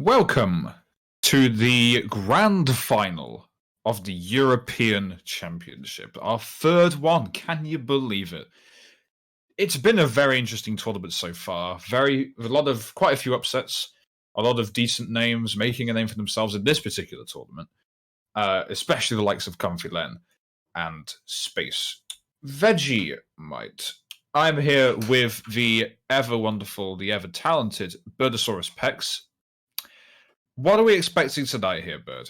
Welcome to the grand final of the European Championship. Our third one. Can you believe it? It's been a very interesting tournament so far. Quite a few upsets, a lot of decent names making a name for themselves in this particular tournament, especially the likes of Comfy Len and SpaceVegemite. I'm here with the ever wonderful, the ever talented Birdosaurus Pex. What are we expecting tonight here, Bird?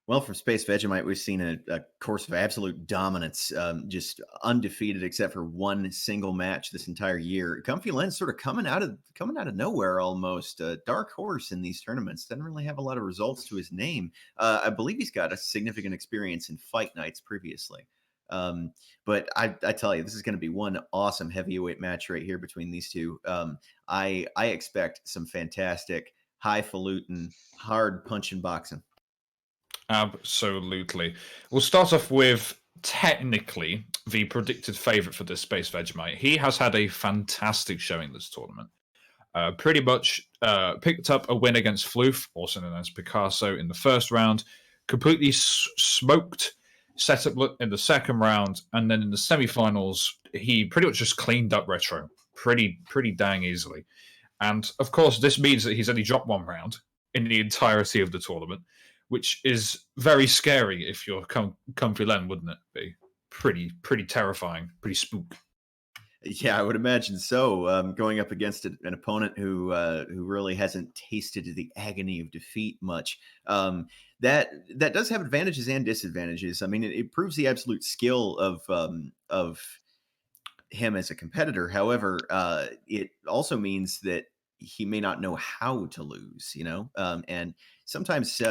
Well, from SpaceVegemite, we've seen a course of absolute dominance, just undefeated except for one single match this entire year. Comfy Len's sort of coming out of nowhere almost. Dark horse in these tournaments. Doesn't really have a lot of results to his name. I believe he's got a significant experience in fight nights previously. But I tell you, this is going to be one awesome heavyweight match right here between these two. I expect some fantastic, highfalutin, hard punching boxing. Absolutely. We'll start off with technically the predicted favorite for this SpaceVegemite. He has had a fantastic showing this tournament. Pretty much picked up a win against Floof, also known as Picasso, in the first round. Completely smoked Setup in the second round, and then in the semifinals, he pretty much just cleaned up Retro pretty dang easily. And of course, this means that he's only dropped one round in the entirety of the tournament, which is very scary if you're Comfy Len, wouldn't it be? Pretty terrifying, pretty spook. Yeah, I would imagine so. Going up against an opponent who really hasn't tasted the agony of defeat much. That does have advantages and disadvantages. I mean, it proves the absolute skill of him as a competitor. However, it also means that he may not know how to lose. And sometimes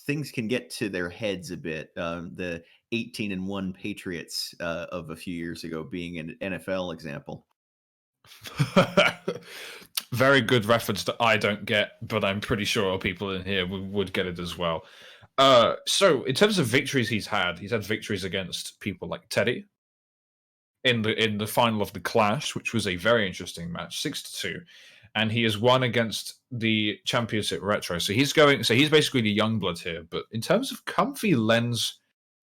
things can get to their heads a bit. The 18-1 Patriots of a few years ago being an NFL example. Very good reference that I don't get, but I'm pretty sure people in here would get it as well. So in terms of victories he's had victories against people like Teddy in the final of the Clash, which was a very interesting match, 6-2. And he has won against the Championship Retro. So he's basically the young blood here. But in terms of Comfy Len's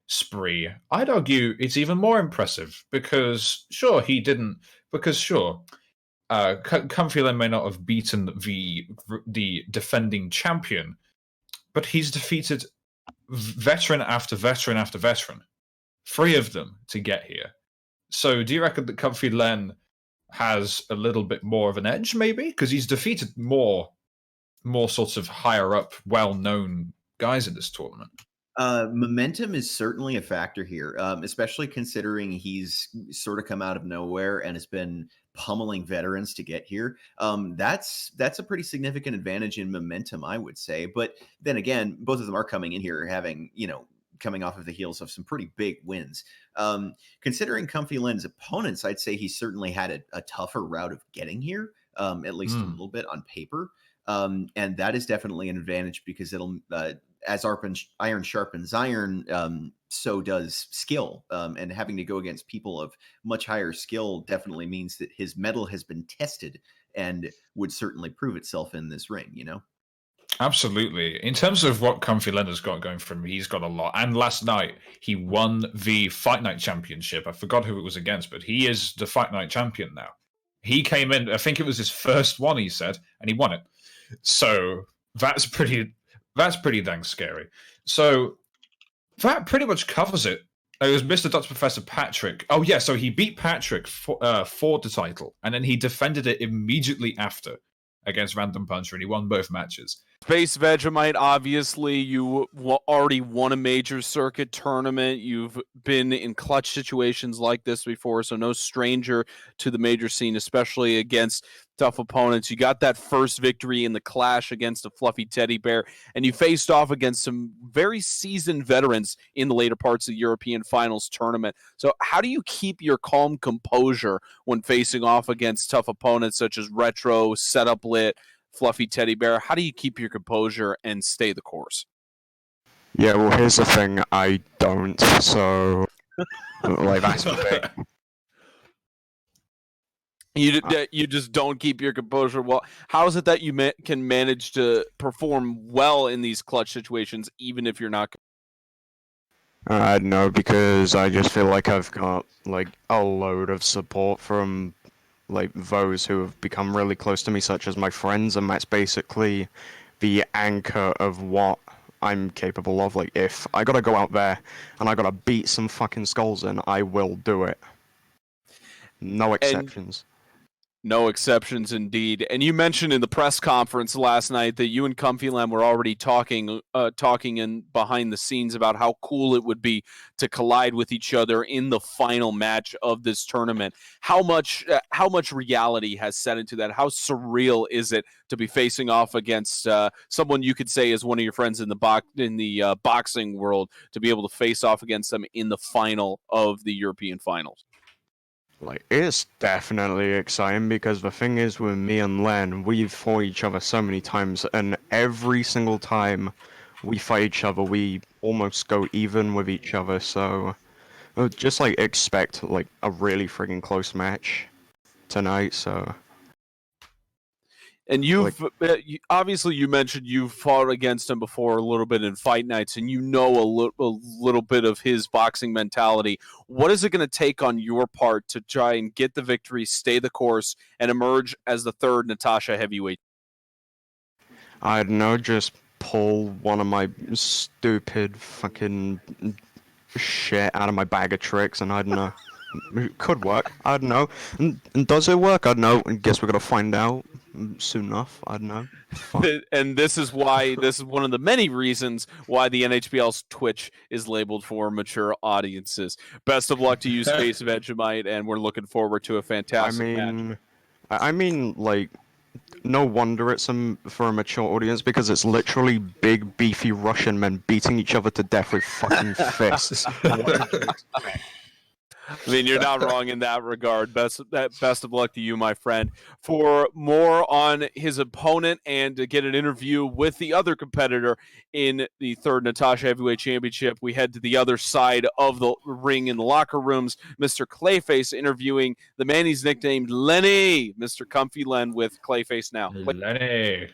spree, I'd argue it's even more impressive because Comfy Len may not have beaten the defending champion, but he's defeated veteran after veteran after veteran, 3 of them to get here. So do you reckon that Comfy Len has a little bit more of an edge, maybe? Because he's defeated more sorts of higher up, well-known guys in this tournament. Momentum is certainly a factor here, especially considering he's sort of come out of nowhere and has been pummeling veterans to get here. That's a pretty significant advantage in momentum, I would say. But then again, both of them are coming in here having, coming off of the heels of some pretty big wins. Considering Comfy Len's opponents, I'd say he certainly had a tougher route of getting here, at least a little bit on paper. And that is definitely an advantage because it'll, as iron sharpens iron, so does skill. And having to go against people of much higher skill definitely means that his mettle has been tested and would certainly prove itself in this ring, Absolutely. In terms of what Comfy Len has got going for him, he's got a lot. And last night, he won the Fight Night Championship. I forgot who it was against, but he is the Fight Night champion now. He came in, I think it was his first one, he said, and he won it. So that's pretty dang scary. So that pretty much covers it. It was Mr. Dr. Professor Patrick. Oh, yeah, so he beat Patrick for the title, and then he defended it immediately after against Random Puncher, and he won both matches. SpaceVegemite, obviously, you already won a major circuit tournament. You've been in clutch situations like this before, so no stranger to the major scene, especially against tough opponents. You got that first victory in the Clash against a fluffy teddy bear, and you faced off against some very seasoned veterans in the later parts of the European Finals tournament. So how do you keep your calm composure when facing off against tough opponents such as Retro, Setup Lit, Fluffy Teddy Bear? How do you keep your composure and stay the course? Yeah, well, here's the thing, I don't, so, that's the thing. You just don't keep your composure. Well, how is it that you can manage to perform well in these clutch situations, even if you're not? I don't know, because I just feel like I've got like a load of support from like those who have become really close to me, such as my friends, and that's basically the anchor of what I'm capable of. Like, if I gotta go out there and I gotta beat some fucking skulls in, I will do it. No exceptions. No exceptions, indeed. And you mentioned in the press conference last night that you and Comfy Len were already talking in behind the scenes about how cool it would be to collide with each other in the final match of this tournament. How much reality has set into that? How surreal is it to be facing off against someone you could say is one of your friends in the boxing world, to be able to face off against them in the final of the European finals? Like, it's definitely exciting, because the thing is, with me and Len, we've fought each other so many times, and every single time we fight each other, we almost go even with each other, so just, like, expect, like, a really friggin' close match tonight, so... And obviously you mentioned you've fought against him before a little bit in fight nights, and you know a little bit of his boxing mentality. What is it going to take on your part to try and get the victory, stay the course, and emerge as the third Natascha Heavyweight? I don't know, just pull one of my stupid fucking shit out of my bag of tricks, and I don't know. It could work, I don't know. And does it work? I don't know. I guess we're going to find out soon enough. I don't know. And this is one of the many reasons why the NHBL's Twitch is labeled for mature audiences. Best of luck to you, SpaceVegemite, and we're looking forward to a fantastic match. I mean, like, no wonder it's for a mature audience, because it's literally big, beefy Russian men beating each other to death with fucking fists. I mean, you're not wrong in that regard. Best of luck to you, my friend. For more on his opponent and to get an interview with the other competitor in the third Natascha Heavyweight Championship, we head to the other side of the ring in the locker rooms. Mr. Clayface interviewing the man he's nicknamed Lenny, Mr. Comfy Len with Clayface now. Lenny.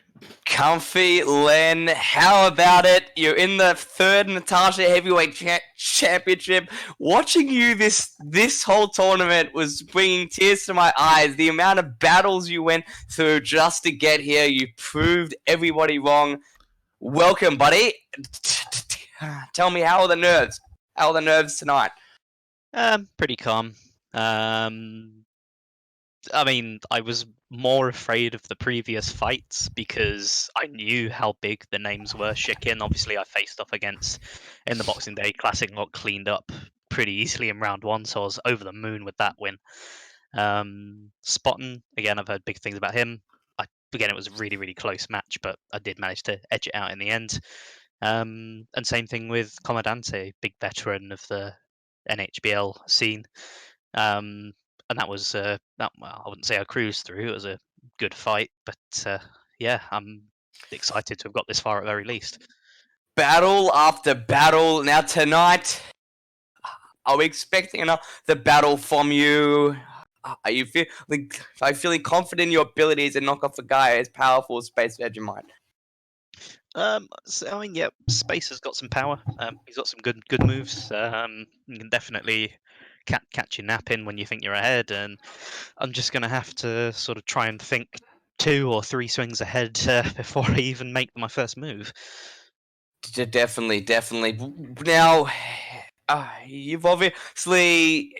Comfy Len, how about it? You're in the third Natascha Heavyweight Championship. Watching you this whole tournament was bringing tears to my eyes. The amount of battles you went through just to get here. You proved everybody wrong. Welcome, buddy. Tell me, how are the nerves? How are the nerves tonight? Pretty calm. I mean, I was more afraid of the previous fights because I knew how big the names were. Shikin, obviously, I faced off against in the Boxing Day Classic and got cleaned up pretty easily in round one, so I was over the moon with that win. Spotton, again, I've heard big things about him. Again, it was a really, really close match, but I did manage to edge it out in the end. And same thing with Comandante, big veteran of the NHBL scene. And that was, well, I wouldn't say I cruised through. It was a good fight, but yeah, I'm excited to have got this far at the very least. Battle after battle. Now tonight, are we expecting another battle from you? Are you feeling confident in your abilities and knock off a guy as powerful as SpaceVegemite? So, I mean, yeah, Space has got some power. He's got some good moves. You can definitely catch your nap in when you think you're ahead, and I'm just going to have to sort of try and think 2 or 3 swings ahead before I even make my first move. Definitely. Now, you've obviously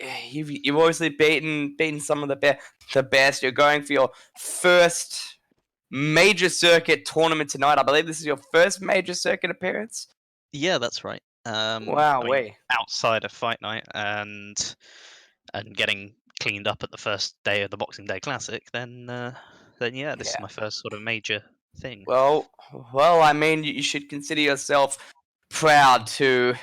beaten some of the best. You're going for your first major circuit tournament tonight. I believe this is your first major circuit appearance. Yeah, that's right. Wow, outside of Fight Night and getting cleaned up at the first day of the Boxing Day Classic, then yeah, this is my first sort of major thing. Well, I mean, you should consider yourself proud to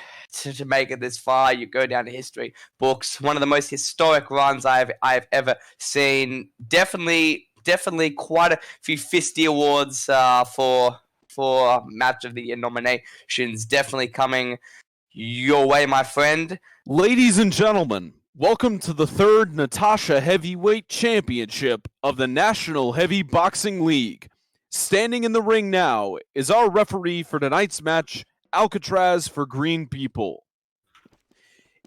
make it this far. You go down to history books. One of the most historic runs I've ever seen. Definitely quite a few Fisty Awards for Match of the Year nominations. Definitely coming your way, my friend. Ladies and gentlemen, Welcome to the third Natascha Heavyweight Championship of the National Heavy Boxing League. Standing in the ring now is our referee for tonight's match, Alcatraz for Green People.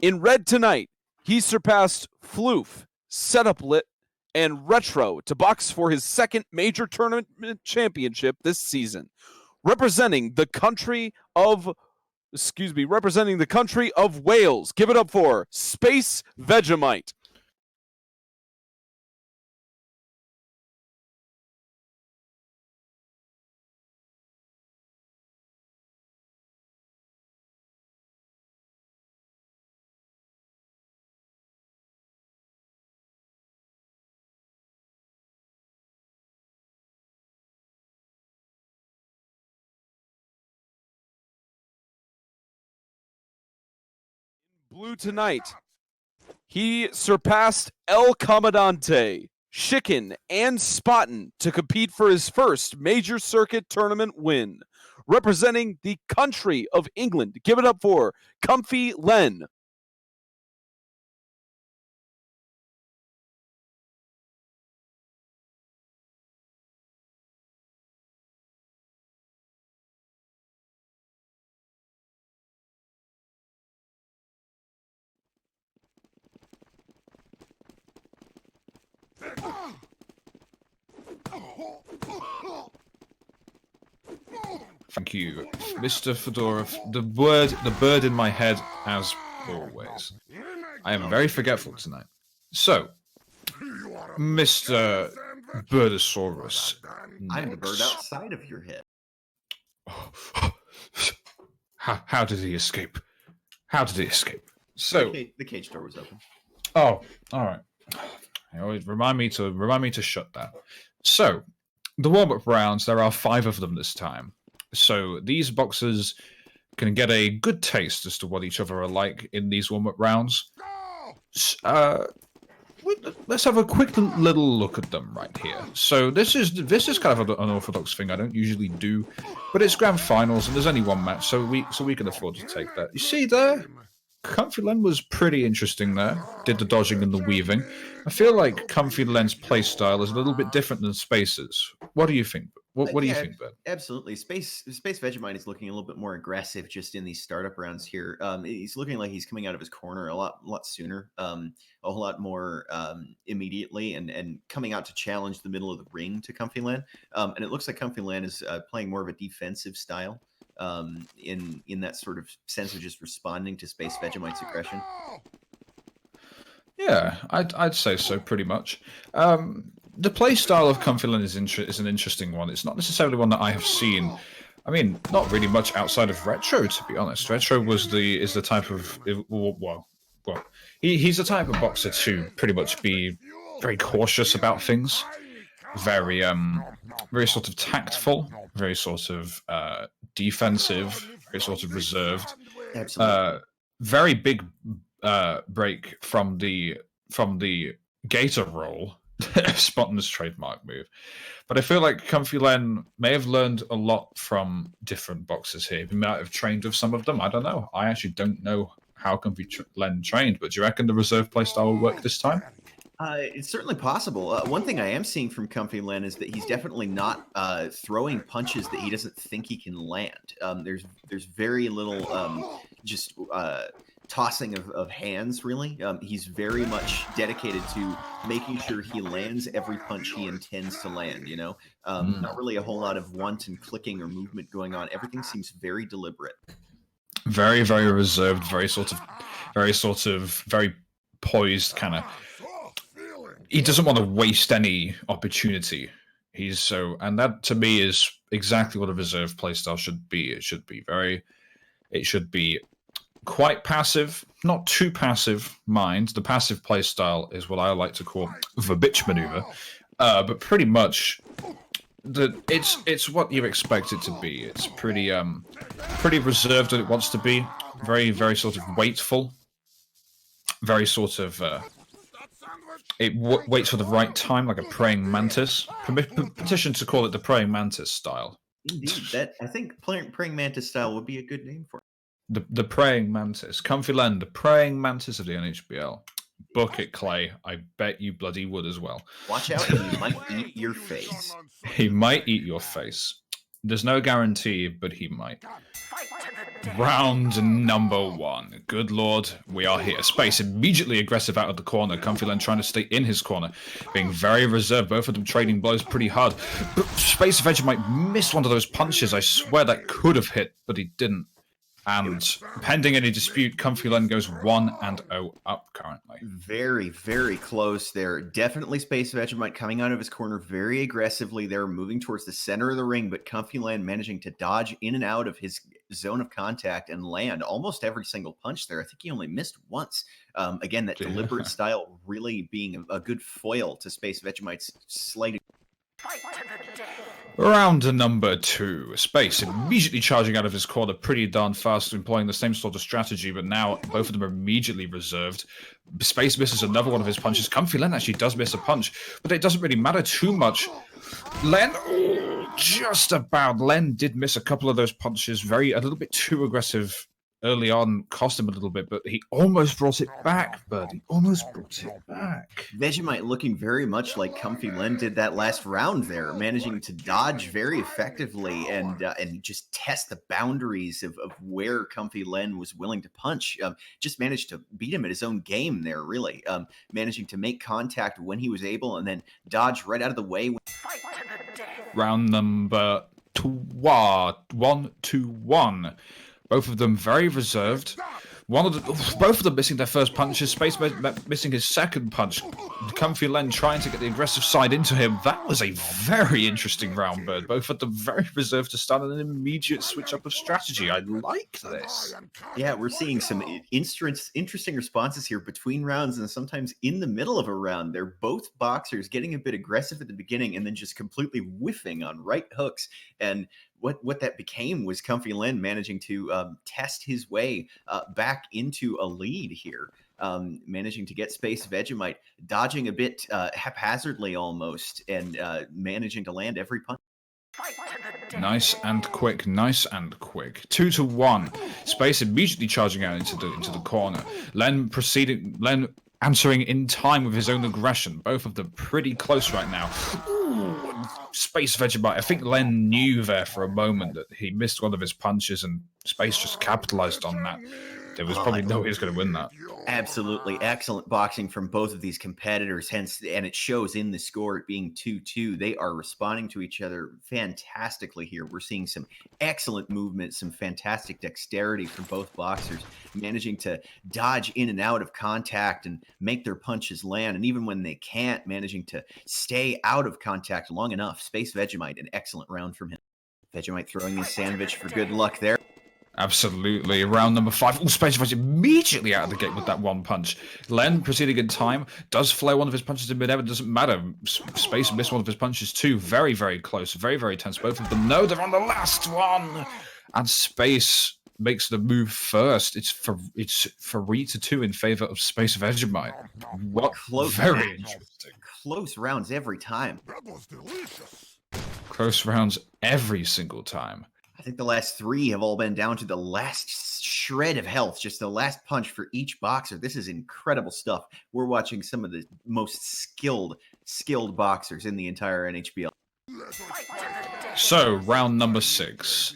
In red tonight, he surpassed Floof, Setup Lit, and Retro to box for his second major tournament championship this season, representing the country of Wales. Give it up for SpaceVegemite. Blue tonight, he surpassed El Comandante, Chicken, and Spottin to compete for his first major circuit tournament win, representing the country of England. Give it up for Comfy Len. Thank you, Mr. Fedorov. The bird in my head, as always. I am very forgetful tonight. So, Mr. Birdosaurus. I'm the bird outside of your head. How did he escape? How did he escape? So The cage door was open. Oh, all right. Always remind me to shut that. So, the warm-up rounds, there are 5 of them this time. So these boxers can get a good taste as to what each other are like in these warm-up rounds. Let's have a quick little look at them right here. So this is kind of an unorthodox thing I don't usually do, but it's grand finals and there's only one match, so we can afford to take that. You see there? Comfy Len was pretty interesting there. Did the dodging and the weaving. I feel like Comfy Len's playstyle is a little bit different than Space's. What do you think? What do you think, Ben? Absolutely. SpaceVegemite is looking a little bit more aggressive just in these startup rounds here. He's looking like he's coming out of his corner a lot sooner, a whole lot more immediately, and coming out to challenge the middle of the ring to Comfy Len. And it looks like Comfy Len is playing more of a defensive style. In that sort of sense of just responding to SpaceVegemite's aggression. Yeah, I'd say so, pretty much. The play style of Comfy Len is an interesting one. It's not necessarily one that I have seen. I mean, not really much outside of Retro, to be honest. Retro is the type of he's the type of boxer to pretty much be very cautious about things, very sort of tactful, very sort of defensive, very sort of reserved. Absolutely. Very big break from the Gator roll, Spotton's trademark move. But I feel like Comfy Len may have learned a lot from different boxers here. He might have trained with some of them. I don't know. I actually don't know how Comfy Len trained, but do you reckon the reserve play style will work this time? It's certainly possible. One thing I am seeing from Comfy Len is that he's definitely not throwing punches that he doesn't think he can land. There's very little just tossing of hands, really. He's very much dedicated to making sure he lands every punch he intends to land, you know? Not really a whole lot of wanton clicking or movement going on. Everything seems very deliberate. Very, very reserved, very poised, kind of. He doesn't want to waste any opportunity. And that to me is exactly what a reserve playstyle should be. It should be quite passive, not too passive, mind. The passive playstyle is what I like to call the bitch maneuver. But pretty much it's what you expect it to be. It's pretty reserved that it wants to be. Very, very sort of waitful. Very sort of it waits for the right time, like a praying mantis. Petition to call it the praying mantis style. Indeed, I think praying mantis style would be a good name for it. The praying mantis. Comfy Len, the praying mantis of the NHBL. Book it, Clay. I bet you bloody would as well. Watch out, and he might eat your face. He might eat your face. There's no guarantee, but he might. Round number 1. Good lord, we are here. Space immediately aggressive out of the corner. Comfy Len trying to stay in his corner, being very reserved. Both of them trading blows pretty hard. But SpaceVegemite missed one of those punches. I swear that could have hit, but he didn't. And pending any dispute, Comfy Len goes 1-0 up currently. Very, very close there. Definitely SpaceVegemite coming out of his corner very aggressively there, moving towards the center of the ring, but Comfy Len managing to dodge in and out of his zone of contact and land almost every single punch there. I think he only missed once. Again, that deliberate style really being a good foil to SpaceVegemite's slight. Round number 2. Space immediately charging out of his corner pretty darn fast, employing the same sort of strategy, but now both of them are immediately reserved. Space misses another one of his punches. Comfy Len actually does miss a punch, but it doesn't really matter too much. Len, just about. Len did miss a couple of those punches, a little bit too aggressive early on, cost him a little bit, but he almost brought it back, Bird. He almost brought it back. Vegemite looking very much like Comfy Len did that last round there, managing to dodge very effectively and just test the boundaries of where Comfy Len was willing to punch. Just managed to beat him at his own game there, really. Managing to make contact when he was able and then dodge right out of the way. Round number 1-1. Both of them very reserved. Both of them missing their first punches. Space missing his second punch. Comfy Len trying to get the aggressive side into him. That was a very interesting round, Bird. Both of them very reserved to start an immediate switch up of strategy. I like this. Yeah, we're seeing some interesting responses here between rounds and sometimes in the middle of a round. They're both boxers getting a bit aggressive at the beginning and then just completely whiffing on right hooks. And what that became was Comfy Len managing to test his way back into a lead here, managing to get SpaceVegemite dodging a bit haphazardly almost, and managing to land every punch. Nice and quick. 2-1. Space immediately charging out into the corner. Len answering in time with his own aggression. Both of them pretty close right now. SpaceVegemite. I think Len knew there for a moment that he missed one of his punches, and Space just capitalized on that. There was probably no way he was going to win that. Absolutely excellent boxing from both of these competitors, hence, and it shows in the score it being 2-2. They are responding to each other fantastically here. We're seeing some excellent movement, some fantastic dexterity from both boxers, managing to dodge in and out of contact and make their punches land. And even when they can't, managing to stay out of contact long enough. SpaceVegemite, an excellent round from him. Vegemite throwing his sandwich for good luck there. Absolutely. Round number 5. SpaceVegemite immediately out of the gate with that one punch. Len proceeding in time, does flare one of his punches in mid-air, but doesn't matter. Space missed one of his punches too. Very, very close. Very, very tense. Both of them know they're on the last one. And Space makes the move first. It's 3-2 in favor of SpaceVegemite. What? Close Very interesting. Close rounds every time. That was delicious. Close rounds every single time. I think the last 3 have all been down to the last shred of health, just the last punch for each boxer. This is incredible stuff. We're watching some of the most skilled boxers in the entire NHBL. So, round number 6.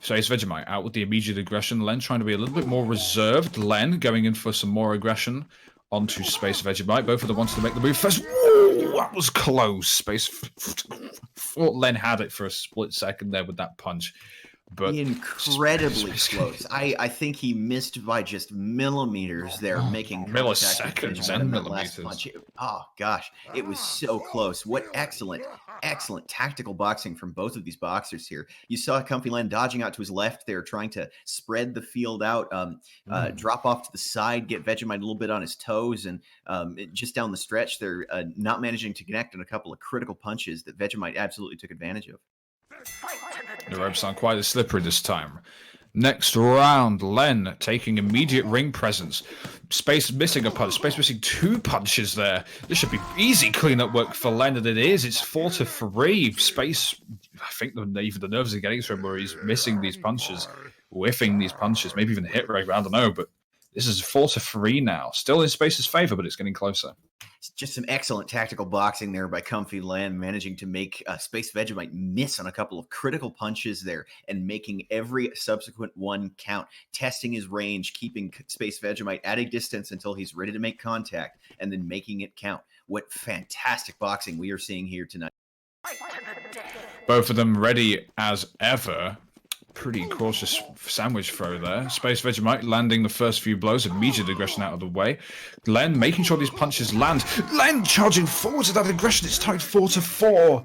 SpaceVegemite out with the immediate aggression. Len trying to be a little bit more reserved. Len going in for some more aggression onto SpaceVegemite. Both of them wanted to make the move first. Whoa, that was close. Space thought Len had it for a split second there with that punch. But incredibly close. I think he missed by just millimeters there, making milliseconds and millimeters. Punch. Oh gosh, it was so close. What excellent tactical boxing from both of these boxers here. You saw Comfy Len dodging out to his left there, trying to spread the field out, drop off to the side, get Vegemite a little bit on his toes, and just down the stretch they're not managing to connect on a couple of critical punches that Vegemite absolutely took advantage of. The ropes aren't quite as slippery this time. Next round, Len taking immediate ring presence. Space missing a punch. Space missing 2 punches there. This should be easy cleanup work for Len, and it is. It's 4-3. Space, I think even the nerves are getting to him where he's missing these punches, whiffing these punches, maybe even hit right. I don't know, but This is 4-3 now. Still in Space's favor, but it's getting closer. Just some excellent tactical boxing there by Comfy Len, managing to make SpaceVegemite miss on a couple of critical punches there and making every subsequent one count, testing his range, keeping SpaceVegemite at a distance until he's ready to make contact, and then making it count. What fantastic boxing we are seeing here tonight. Both of them ready as ever. Pretty cautious sandwich throw there. SpaceVegemite landing the first few blows, immediate aggression out of the way. Len making sure these punches land. Len charging forward to that aggression. It's tied 4-4.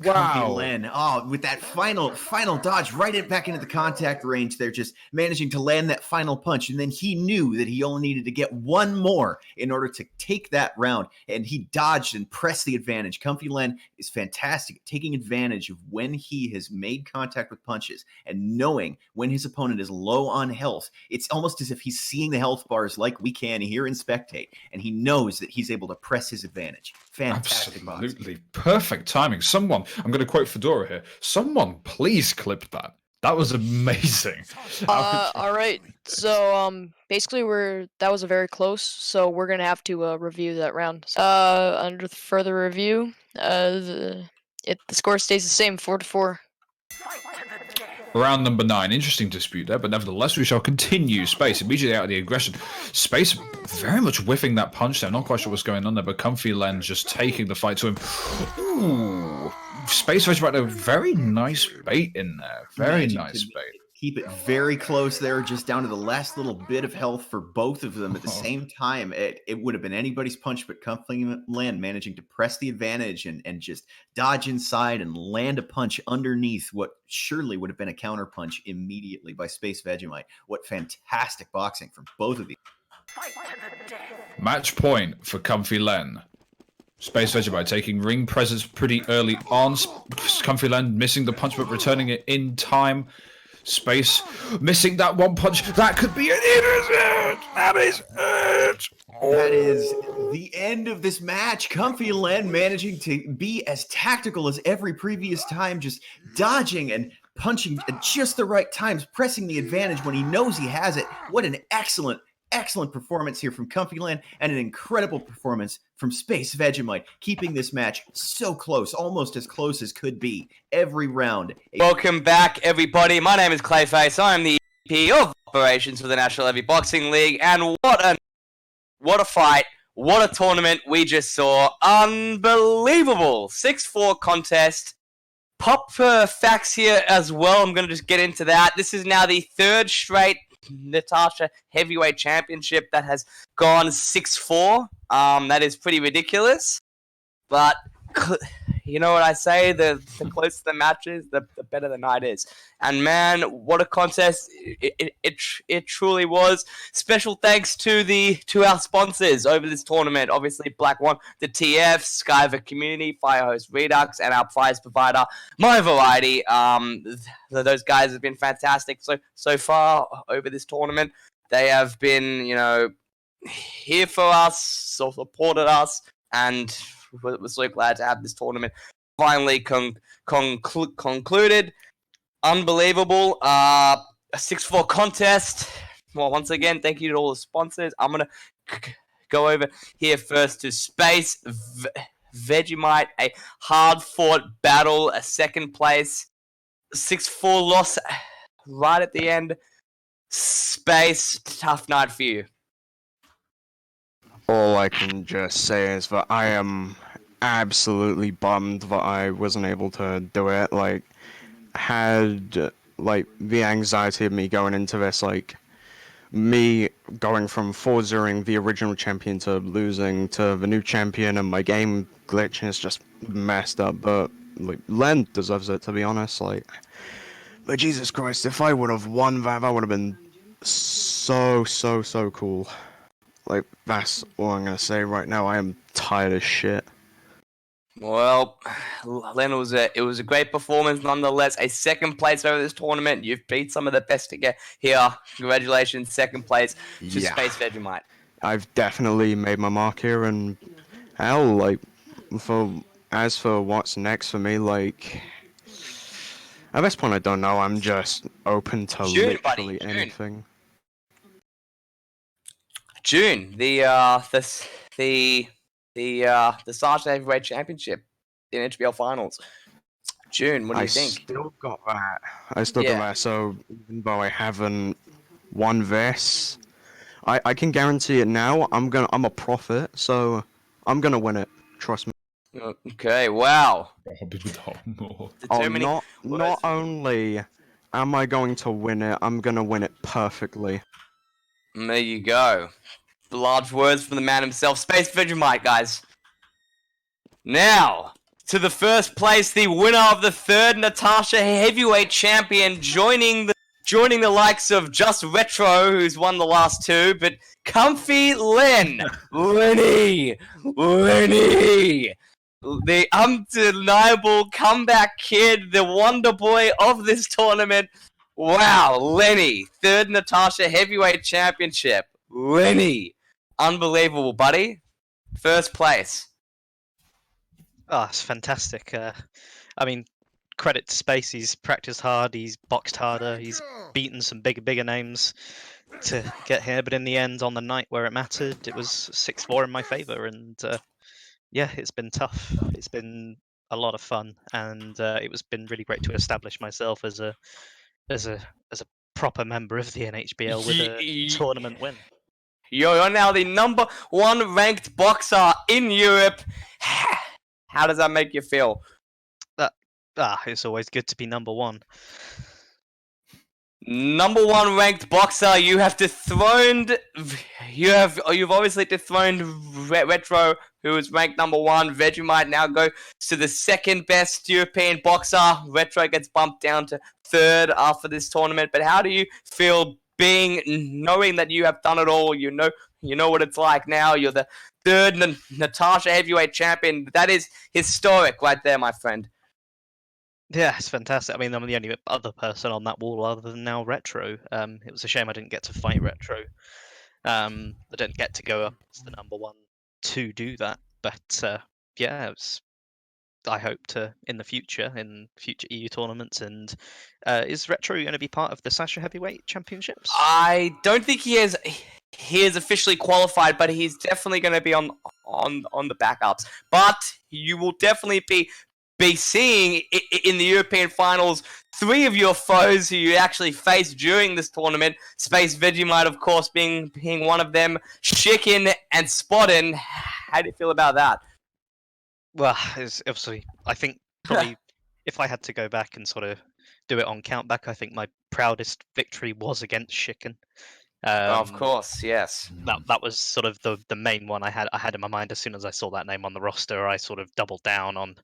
Wow. Len, with that final dodge right back into the contact range there, just managing to land that final punch. And then he knew that he only needed to get one more in order to take that round. And he dodged and pressed the advantage. Comfy Len is fantastic at taking advantage of when he has made contact with punches and knowing when his opponent is low on health. It's almost as if he's seeing the health bars like we can here in Spectate. And he knows that he's able to press his advantage. Fantastic boxing. Absolutely perfect timing. Someone, I'm going to quote Fedora here. Someone please clip that. That was amazing. All right. So basically that was a very close. So we're gonna have to review that round. Under further review, the score stays the same, 4-4. Round number 9. Interesting dispute there, but nevertheless, we shall continue. Space immediately out of the aggression. Space very much whiffing that punch there. Not quite sure what's going on there, but Comfy Len just taking the fight to him. Ooh. SpaceVegemite, a very nice bait in there. Very nice bait. Keep it very close there, just down to the last little bit of health for both of them at the same time. It would have been anybody's punch, but Comfy Len managing to press the advantage and just dodge inside and land a punch underneath what surely would have been a counter punch immediately by SpaceVegemite. What fantastic boxing from both of these. Match point for Comfy Len. SpaceVegemite taking ring presence pretty early on. Comfy Len missing the punch, but returning it in time. Space missing that one punch. That could be an intercept. That is it. That is the end of this match. Comfy Len managing to be as tactical as every previous time, just dodging and punching at just the right times, pressing the advantage when he knows he has it. What an excellent performance here from Comfy Len, and an incredible performance from SpaceVegemite, keeping this match so close, almost as close as could be every round. Welcome back, everybody. My name is Clayface. I am the EP of Operations for the National Heavy Boxing League, and what a fight, what a tournament we just saw. Unbelievable. 6-4 contest. Pop facts here as well. I'm going to just get into that. This is now the third straight Natascha Heavyweight Championship that has gone 6-4. That is pretty ridiculous. But you know what I say? The closer the match is, the better the night is. And man, what a contest it truly was. Special thanks to our sponsors over this tournament. Obviously, Black One, the TF, Skyver Community, Firehost Redux, and our prize provider, My Variety. Those guys have been fantastic so far over this tournament. They have been, here for us, so supported us, and we're so glad to have this tournament finally concluded. Unbelievable. A 6-4 contest. Well, once again, thank you to all the sponsors. I'm going to go over here first to SpaceVegemite, a hard-fought battle, a second place. 6-4 loss right at the end. Space, tough night for you. All I can just say is that I am absolutely bummed that I wasn't able to do it. Had the anxiety of me going into this, me going from 4-0ing the original champion to losing to the new champion, and my game glitching is just messed up. But Len deserves it, to be honest. But Jesus Christ, if I would have won that would have been so cool. That's all I'm gonna say right now. I am tired as shit. Well, Len, it was a great performance nonetheless. A second place over this tournament. You've beat some of the best to get here. Congratulations, second place to SpaceVegemite. I've definitely made my mark here, and hell, as for what's next for me, at this point I don't know. I'm just open to literally anything. June, the Natascha Heavyweight Championship, the NHBL Finals. June, what do you think? I still got that. So even though I haven't won this, I can guarantee it now. I'm a prophet, so I'm gonna win it. Trust me. Okay, wow. Not only am I going to win it, I'm gonna win it perfectly. There you go. Large words from the man himself, SpaceVegemite, guys. Now, to the first place, the winner of the third Natascha Heavyweight Champion, joining the likes of Just Retro, who's won the last two, but Comfy Len, Lenny, the undeniable comeback kid, the wonder boy of this tournament. Wow, Lenny, third Natascha Heavyweight Championship. Lenny, unbelievable, buddy. First place. Oh, it's fantastic. I mean, credit to Space. He's practiced hard. He's boxed harder. He's beaten some bigger names to get here. But in the end, on the night where it mattered, it was 6-4 in my favor. And yeah, it's been tough. It's been a lot of fun, and it's been really great to establish myself as a proper member of the NHBL with a tournament win. You're now the number 1 ranked boxer in Europe. How does that make you feel? It's always good to be number 1. Number 1 ranked boxer. You've obviously dethroned Retro, who is ranked number 1. Vegemite now goes to the second best European boxer. Retro gets bumped down to 3rd after this tournament. But how do you feel knowing that you have done it all? You know what it's like now. You're the 3rd Natascha Heavyweight Champion. That is historic right there, my friend. Yeah, it's fantastic. I mean, I'm the only other person on that wall other than now Retro. It was a shame I didn't get to fight Retro. I didn't get to go up as the number 1 to do that. But yeah, I hope to in future EU tournaments. And is Retro going to be part of the Natascha Heavyweight Championships? I don't think he is officially qualified, but he's definitely going to be on the backups. But you will definitely be seeing in the European finals 3 of your foes who you actually faced during this tournament. SpaceVegemite, of course, being one of them. Chicken and Spottin. How do you feel about that? Well, it's obviously, I think probably if I had to go back and sort of do it on countback, I think my proudest victory was against Chicken. Of course, yes. That was sort of the main one I had in my mind. As soon as I saw that name on the roster, I sort of doubled down on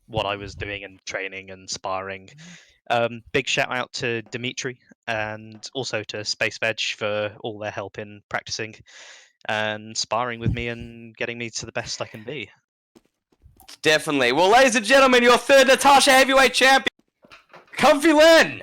what I was doing and training and sparring. Big shout out to Dimitri and also to SpaceVeg for all their help in practicing and sparring with me and getting me to the best I can be. Definitely. Well, ladies and gentlemen, your third Natascha Heavyweight Champion, Comfy Len.